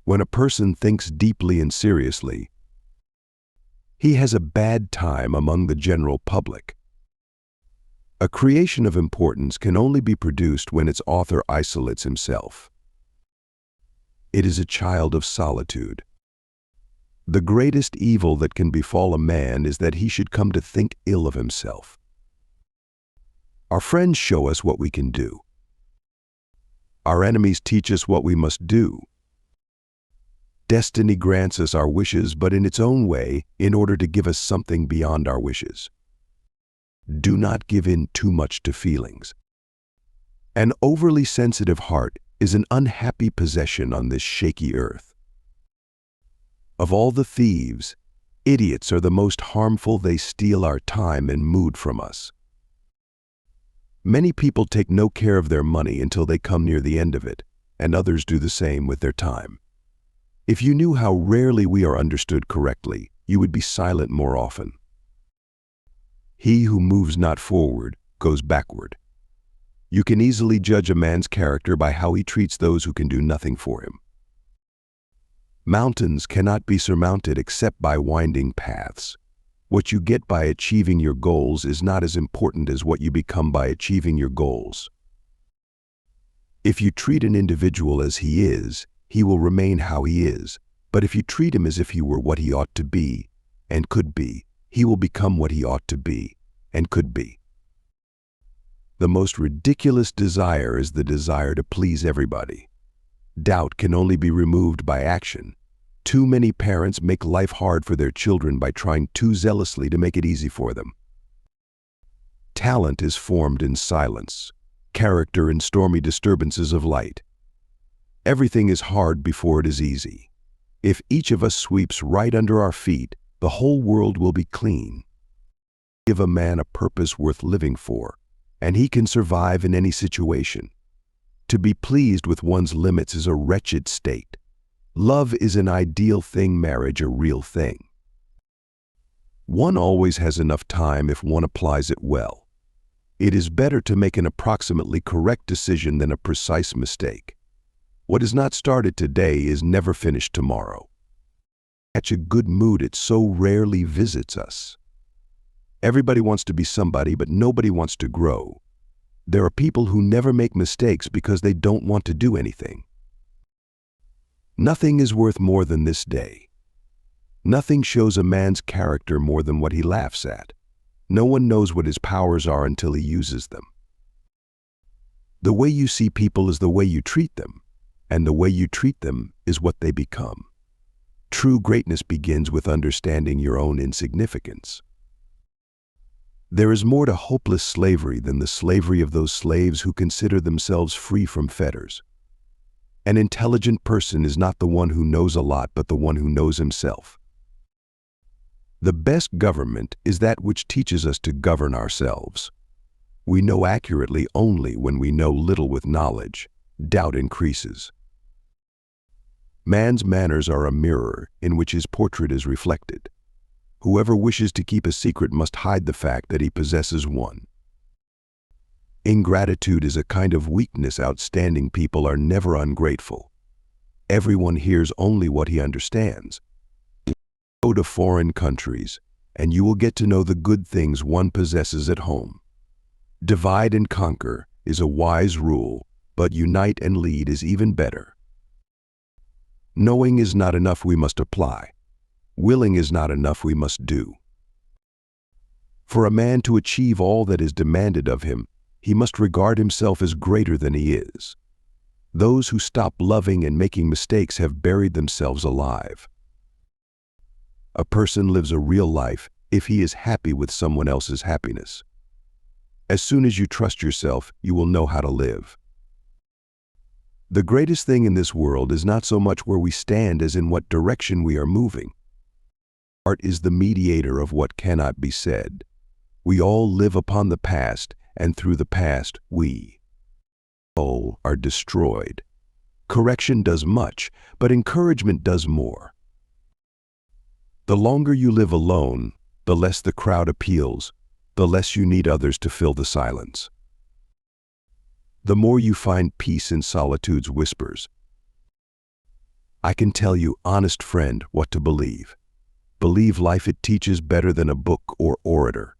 When a person thinks deeply and seriously, he has a bad time among the general public. A creation of importance can only be produced when its author isolates himself. It is a child of solitude. The greatest evil that can befall a man is that he should come to think ill of himself. Our friends show us what we can do. Our enemies teach us what we must do. Destiny grants us our wishes, but in its own way, in order to give us something beyond our wishes. Do not give in too much to feelings. An overly sensitive heart is an unhappy possession on this shaky earth. Of all the thieves, idiots are the most harmful. They steal our time and mood from us. Many people take no care of their money until they come near the end of it, and others do the same with their time. If you knew how rarely we are understood correctly, you would be silent more often. He who moves not forward goes backward. You can easily judge a man's character by how he treats those who can do nothing for him. Mountains cannot be surmounted except by winding paths. What you get by achieving your goals is not as important as what you become by achieving your goals. If you treat an individual as he is, he will remain how he is. But if you treat him as if he were what he ought to be and could be, he will become what he ought to be and could be. The most ridiculous desire is the desire to please everybody. Doubt can only be removed by action. Too many parents make life hard for their children by trying too zealously to make it easy for them. Talent is formed in silence, character in stormy disturbances of light. Everything is hard before it is easy. If each of us sweeps right under our feet, the whole world will be clean. Give a man a purpose worth living for, and he can survive in any situation. To be pleased with one's limits is a wretched state. Love is an ideal thing, marriage a real thing. One always has enough time if one applies it well. It is better to make an approximately correct decision than a precise mistake. What is not started today is never finished tomorrow. Catch a good mood, it so rarely visits us. Everybody wants to be somebody, but nobody wants to grow. There are people who never make mistakes because they don't want to do anything. Nothing is worth more than this day. Nothing shows a man's character more than what he laughs at. No one knows what his powers are until he uses them. The way you see people is the way you treat them, and the way you treat them is what they become. True greatness begins with understanding your own insignificance. There is more to hopeless slavery than the slavery of those slaves who consider themselves free from fetters. An intelligent person is not the one who knows a lot, but the one who knows himself. The best government is that which teaches us to govern ourselves. We know accurately only when we know little with knowledge. Doubt increases. Man's manners are a mirror in which his portrait is reflected. Whoever wishes to keep a secret must hide the fact that he possesses one. Ingratitude is a kind of weakness. Outstanding people are never ungrateful. Everyone hears only what he understands. Go to foreign countries, and you will get to know the good things one possesses at home. Divide and conquer is a wise rule, but unite and lead is even better. Knowing is not enough, we must apply. Willing is not enough, we must do. For a man to achieve all that is demanded of him, he must regard himself as greater than he is. Those who stop loving and making mistakes have buried themselves alive. A person lives a real life if he is happy with someone else's happiness. As soon as you trust yourself, you will know how to live. The greatest thing in this world is not so much where we stand as in what direction we are moving. Art is the mediator of what cannot be said. We all live upon the past, and through the past we all are destroyed. Correction does much, but encouragement does more. The longer you live alone, the less the crowd appeals, the less you need others to fill the silence. The more you find peace in solitude's whispers. I can tell you, honest friend, what to believe. Believe life it teaches better than a book or orator.